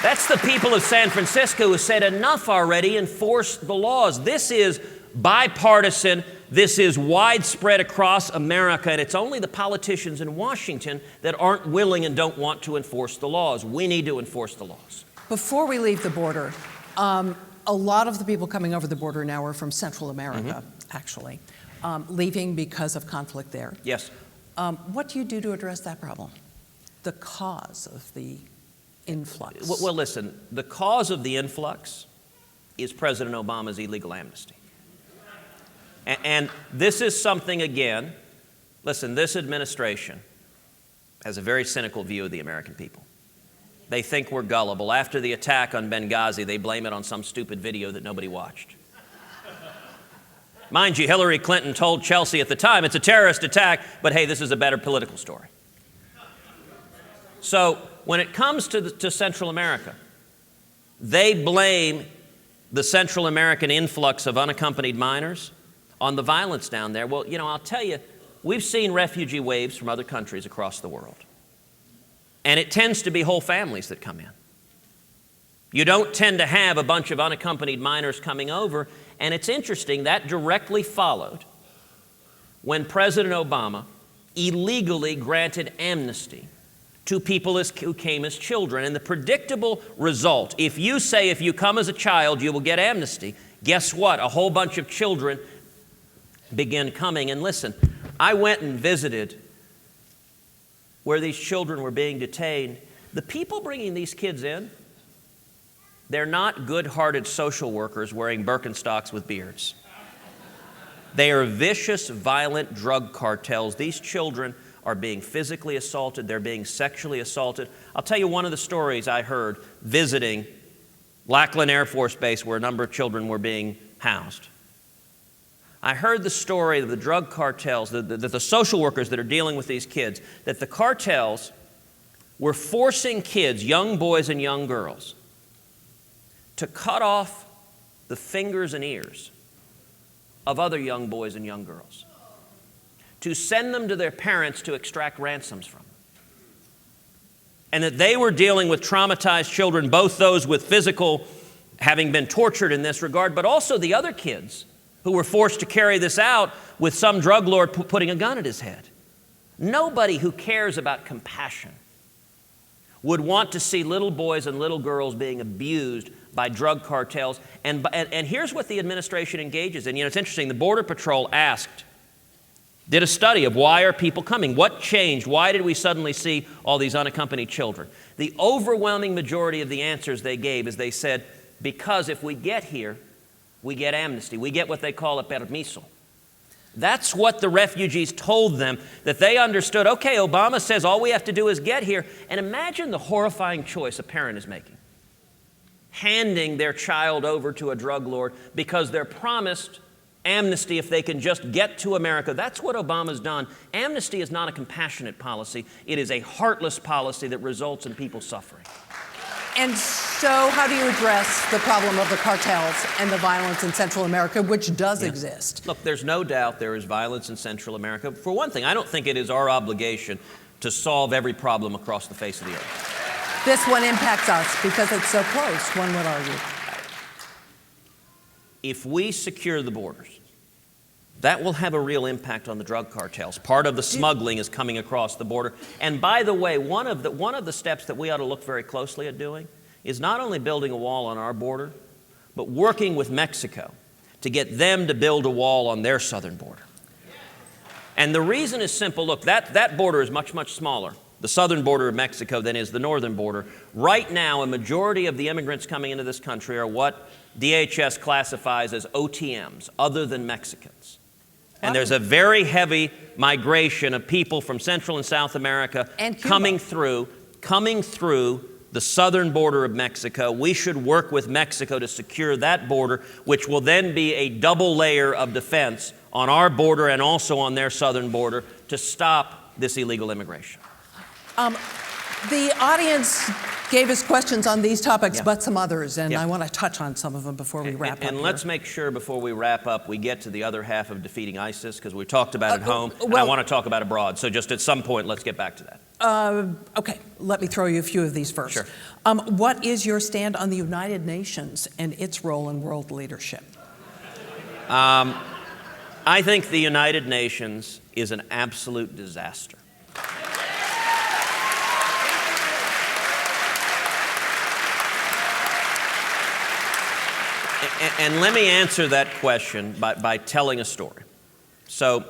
That's the people of San Francisco who said, enough already, enforce the laws. This is bipartisan. This is widespread across America, and it's only the politicians in Washington that aren't willing and don't want to enforce the laws. We need to enforce the laws. Before we leave the border, a lot of the people coming over the border now are from Central America, actually, leaving because of conflict there. Yes. What do you do to address that problem? The cause of the influx. Well, listen, the cause of the influx is President Obama's illegal amnesty. And this is something, again, listen, this administration has a very cynical view of the American people. They think we're gullible. After the attack on Benghazi, they blame it on some stupid video that nobody watched. Mind you, Hillary Clinton told Chelsea at the time, it's a terrorist attack, but hey, this is a better political story. So when it comes to Central America, they blame the Central American influx of unaccompanied minors on the violence down there. Well, you know, I'll tell you, we've seen refugee waves from other countries across the world. And it tends to be whole families that come in. You don't tend to have a bunch of unaccompanied minors coming over. And it's interesting, that directly followed when President Obama illegally granted amnesty to people who came as children. And the predictable result, if you say if you come as a child you will get amnesty, guess what? A whole bunch of children begin coming. And listen, I went and visited where these children were being detained. The people bringing these kids in, they're not good-hearted social workers wearing Birkenstocks with beards. They are vicious, violent drug cartels. These children are being physically assaulted. They're being sexually assaulted. I'll tell you one of the stories I heard visiting Lackland Air Force Base where a number of children were being housed. I heard the story of the drug cartels, the social workers that are dealing with these kids, that the cartels were forcing kids, young boys and young girls, to cut off the fingers and ears of other young boys and young girls, to send them to their parents to extract ransoms from them. And that they were dealing with traumatized children, both those with physical, having been tortured in this regard, but also the other kids who were forced to carry this out with some drug lord putting a gun at his head. Nobody who cares about compassion would want to see little boys and little girls being abused by drug cartels. And here's what the administration engages in. You know, it's interesting. The Border Patrol did a study of why are people coming? What changed? Why did we suddenly see all these unaccompanied children? The overwhelming majority of the answers they gave is they said, because if we get here, we get amnesty. We get what they call a permiso. That's what the refugees told them, that they understood, okay, Obama says all we have to do is get here. And imagine the horrifying choice a parent is making. Handing their child over to a drug lord because they're promised amnesty if they can just get to America. That's what Obama's done. Amnesty is not a compassionate policy. It is a heartless policy that results in people suffering. And so how do you address the problem of the cartels and the violence in Central America, which does exist? Look, there's no doubt there is violence in Central America. For one thing, I don't think it is our obligation to solve every problem across the face of the earth. This one impacts us because it's so close, one would argue. If we secure the borders, that will have a real impact on the drug cartels. Part of the smuggling is coming across the border. And by the way, one of the steps that we ought to look very closely at doing is not only building a wall on our border, but working with Mexico to get them to build a wall on their southern border. And the reason is simple. Look, that border is much, much smaller, the southern border of Mexico, than is the northern border. Right now, a majority of the immigrants coming into this country are what DHS classifies as OTMs, other than Mexicans. And there's a very heavy migration of people from Central and South America coming through the southern border of Mexico. We should work with Mexico to secure that border, which will then be a double layer of defense on our border and also on their southern border to stop this illegal immigration. The audience gave us questions on these topics, Yeah. but some others, and Yeah. I want to touch on some of them before we wrap up. And here. let's make sure before we wrap up, we get to the other half of defeating ISIS, because we talked about it at home, and I well- want to talk about abroad. So just at some point, let's get back to that. Okay, let me throw you a few of these first. Sure. What is your stand on the United Nations and its role in world leadership? I think the United Nations is an absolute disaster. And let me answer that question by telling a story. So,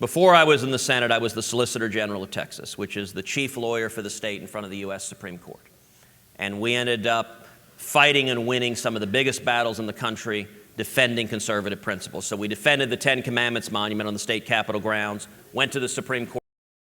before I was in the Senate, I was the Solicitor General of Texas, which is the chief lawyer for the state in front of the U.S. Supreme Court. And we ended up fighting and winning some of the biggest battles in the country defending conservative principles. So we defended the Ten Commandments monument on the state capitol grounds, went to the Supreme Court.